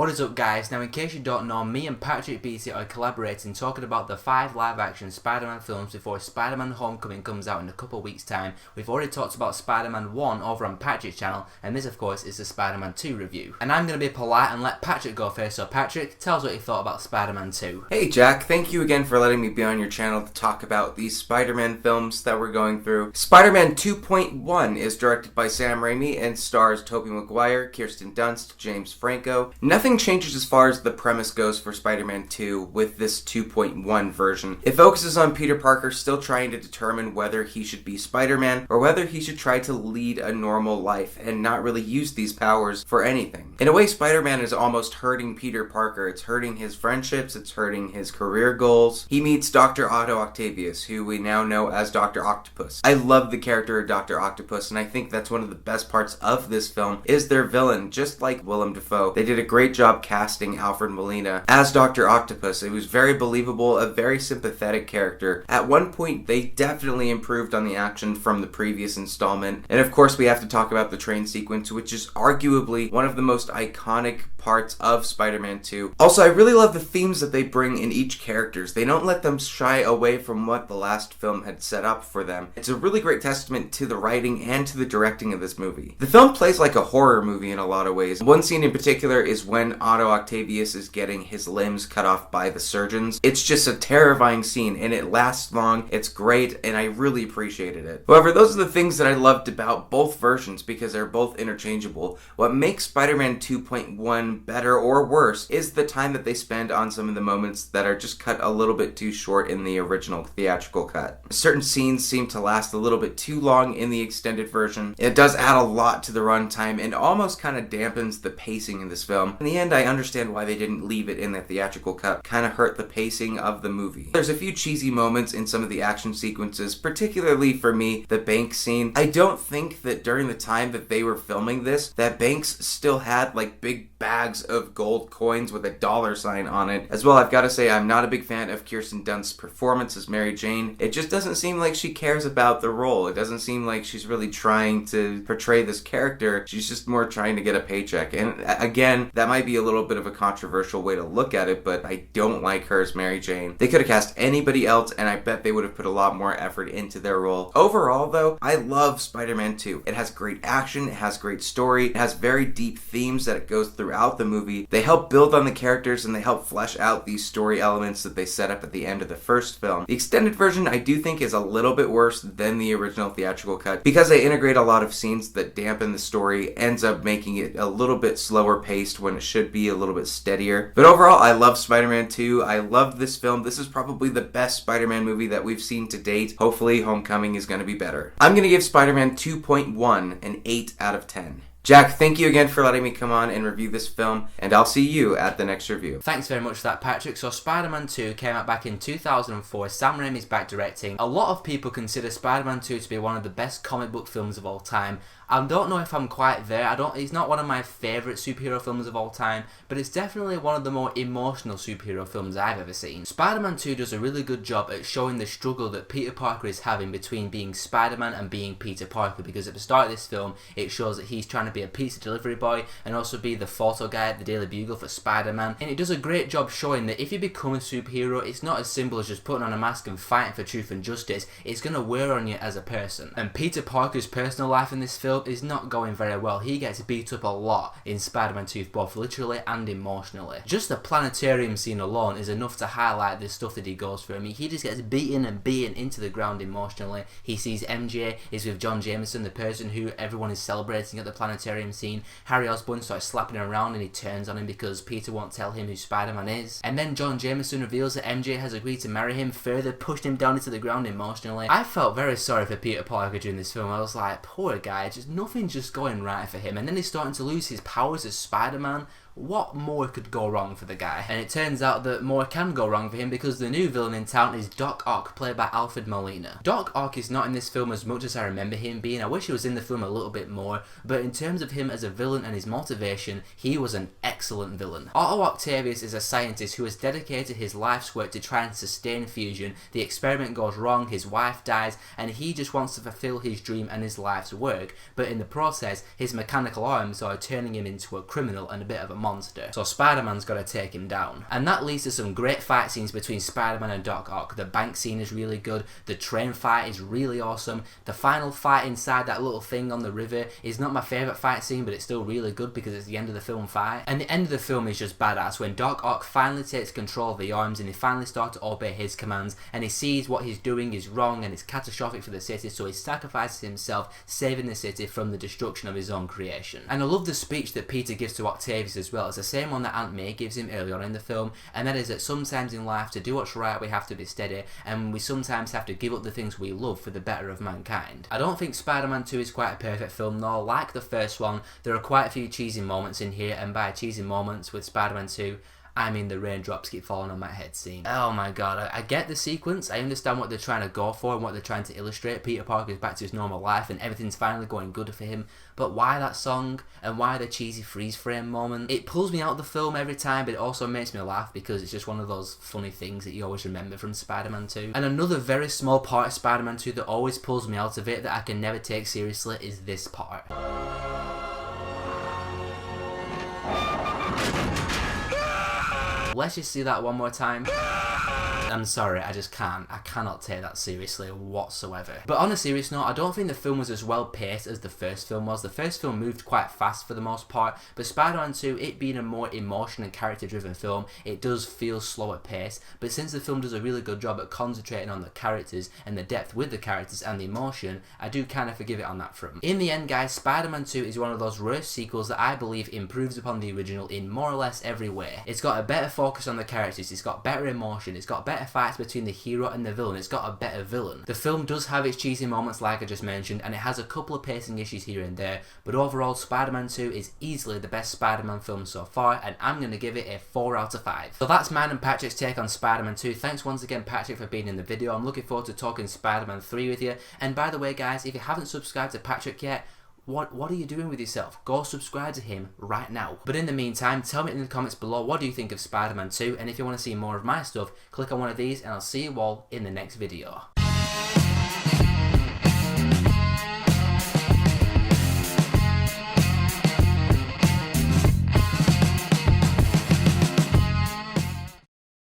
What is up, guys? Now, in case you don't know, me and Patrick Beatty are collaborating talking about the 5 live-action Spider-Man films before Spider-Man Homecoming comes out in a couple of weeks' time. We've already talked about Spider-Man 1 over on Patrick's channel, and this, of course, is the Spider-Man 2 review. And I'm going to be polite and let Patrick go first, so Patrick, tell us what you thought about Spider-Man 2. Hey Jack, thank you again for letting me be on your channel to talk about these Spider-Man films that we're going through. Spider-Man 2.1 is directed by Sam Raimi and stars Tobey Maguire, Kirsten Dunst, James Franco. Nothing changes as far as the premise goes for Spider-Man 2 with this 2.1 version. It focuses on Peter Parker still trying to determine whether he should be Spider-Man or whether he should try to lead a normal life and not really use these powers for anything. In a way, Spider-Man is almost hurting Peter Parker. It's hurting his friendships, it's hurting his career goals. He meets Dr. Otto Octavius, who we now know as Dr. Octopus. I love the character of Dr. Octopus, and I think that's one of the best parts of this film is their villain, just like Willem Dafoe. They did a great job casting Alfred Molina as Dr. Octopus. It was very believable, a very sympathetic character. At one point, they definitely improved on the action from the previous installment. And of course, we have to talk about the train sequence, which is arguably one of the most iconic parts of Spider-Man 2. Also, I really love the themes that they bring in each characters. They don't let them shy away from what the last film had set up for them. It's a really great testament to the writing and to the directing of this movie. The film plays like a horror movie in a lot of ways. One scene in particular is when Otto Octavius is getting his limbs cut off by the surgeons. It's just a terrifying scene, and it lasts long. It's great, and I really appreciated it. However, those are the things that I loved about both versions because they're both interchangeable. What makes Spider-Man 2.1 better or worse is the time that they spend on some of the moments that are just cut a little bit too short in the original theatrical cut. Certain scenes seem to last a little bit too long in the extended version. It does add a lot to the runtime and almost kind of dampens the pacing in this film. In the end, I understand why they didn't leave it in the theatrical cut. Kind of hurt the pacing of the movie. There's a few cheesy moments in some of the action sequences, particularly for me, the bank scene. I don't think that during the time that they were filming this, that banks still had like big bags of gold coins with a dollar sign on it. As well, I've got to say, I'm not a big fan of Kirsten Dunst's performance as Mary Jane. It just doesn't seem like she cares about the role. It doesn't seem like she's really trying to portray this character. She's just more trying to get a paycheck. And again, that might be a little bit of a controversial way to look at it, but I don't like her as Mary Jane. They could have cast anybody else, and I bet they would have put a lot more effort into their role. Overall, though, I love Spider-Man 2. It has great action, it has great story, it has very deep themes that it goes throughout the movie. They help build on the characters, and they help flesh out these story elements that they set up at the end of the first film. The extended version, I do think, is a little bit worse than the original theatrical cut because they integrate a lot of scenes that dampen the story, ends up making it a little bit slower paced when it should be a little bit steadier. But overall, I love Spider-Man 2. I love this film. This is probably the best Spider-Man movie that we've seen to date. Hopefully, Homecoming is going to be better. I'm going to give Spider-Man 2.1 an 8 out of 10. Jack, thank you again for letting me come on and review this film, and I'll see you at the next review. Thanks very much for that, Patrick. So Spider-Man 2 came out back in 2004. Sam Raimi's back directing. A lot of people consider Spider-Man 2 to be one of the best comic book films of all time. I don't know if I'm quite there. It's not one of my favourite superhero films of all time, but it's definitely one of the more emotional superhero films I've ever seen. Spider-Man 2 does a really good job at showing the struggle that Peter Parker is having between being Spider-Man and being Peter Parker, because at the start of this film, it shows that he's trying to be a pizza delivery boy and also be the photo guy at the Daily Bugle for Spider-Man, and it does a great job showing that if you become a superhero, it's not as simple as just putting on a mask and fighting for truth and justice. It's going to wear on you as a person. And Peter Parker's personal life in this film is not going very well. He gets beat up a lot in Spider-Man 2, both literally and emotionally. Just the planetarium scene alone is enough to highlight the stuff that he goes through. I mean, he just gets beaten and beaten into the ground emotionally. He sees MJ is with John Jameson, the person who everyone is celebrating at the planetarium scene. Harry Osborn starts slapping him around and he turns on him because Peter won't tell him who Spider-Man is. And then John Jameson reveals that MJ has agreed to marry him, further pushed him down into the ground emotionally. I felt very sorry for Peter Parker during this film. I was like, poor guy, just nothing's just going right for him. And then he's starting to lose his powers as Spider-Man. What more could go wrong for the guy? And it turns out that more can go wrong for him because the new villain in town is Doc Ock, played by Alfred Molina. Doc Ock is not in this film as much as I remember him being. I wish he was in the film a little bit more, but in terms of him as a villain and his motivation, he was an excellent villain. Otto Octavius is a scientist who has dedicated his life's work to try and sustain fusion. The experiment goes wrong, his wife dies, and he just wants to fulfill his dream and his life's work, but in the process, his mechanical arms are turning him into a criminal and a bit of a monster. So Spider-Man's got to take him down. And that leads to some great fight scenes between Spider-Man and Doc Ock. The bank scene is really good. The train fight is really awesome. The final fight inside that little thing on the river is not my favourite fight scene, but it's still really good because it's the end of the film fight. And the end of the film is just badass when Doc Ock finally takes control of the arms and he finally starts to obey his commands, and he sees what he's doing is wrong and it's catastrophic for the city, so he sacrifices himself, saving the city from the destruction of his own creation. And I love the speech that Peter gives to Octavius as well. It's the same one that Aunt May gives him early on in the film, and that is that sometimes in life to do what's right we have to be steady, and we sometimes have to give up the things we love for the better of mankind. I don't think Spider-Man 2 is quite a perfect film though. Like the first one, there are quite a few cheesy moments in here, and by cheesy moments with Spider-Man 2, I mean the raindrops keep falling on my head scene. Oh my god, I get the sequence, I understand what they're trying to go for and what they're trying to illustrate. Peter Parker is back to his normal life and everything's finally going good for him, but why that song and why the cheesy freeze frame moment? It pulls me out of the film every time, but it also makes me laugh because it's just one of those funny things that you always remember from Spider-Man 2. And another very small part of Spider-Man 2 that always pulls me out of it that I can never take seriously is this part. Let's just see that one more time. I'm sorry, I just can't. I cannot take that seriously whatsoever. But on a serious note, I don't think the film was as well paced as the first film was. The first film moved quite fast for the most part, but Spider-Man 2, it being a more emotion and character driven film, it does feel slower paced, but since the film does a really good job at concentrating on the characters and the depth with the characters and the emotion, I do kind of forgive it on that front. In the end guys, Spider-Man 2 is one of those rare sequels that I believe improves upon the original in more or less every way. It's got a better focus on the characters, it's got better emotion, it's got better fights between the hero and the villain, it's got a better villain. The film does have its cheesy moments like I just mentioned, and it has a couple of pacing issues here and there, but overall Spider-Man 2 is easily the best Spider-Man film so far, and I'm going to give it a 4 out of 5. So that's mine and Patrick's take on Spider-Man 2. Thanks once again Patrick for being in the video. I'm looking forward to talking Spider-Man 3 with you, and by the way guys, if you haven't subscribed to Patrick yet, what are you doing with yourself? Go subscribe to him right now. But in the meantime, tell me in the comments below what do you think of Spider-Man 2, and if you want to see more of my stuff, click on one of these and I'll see you all in the next video.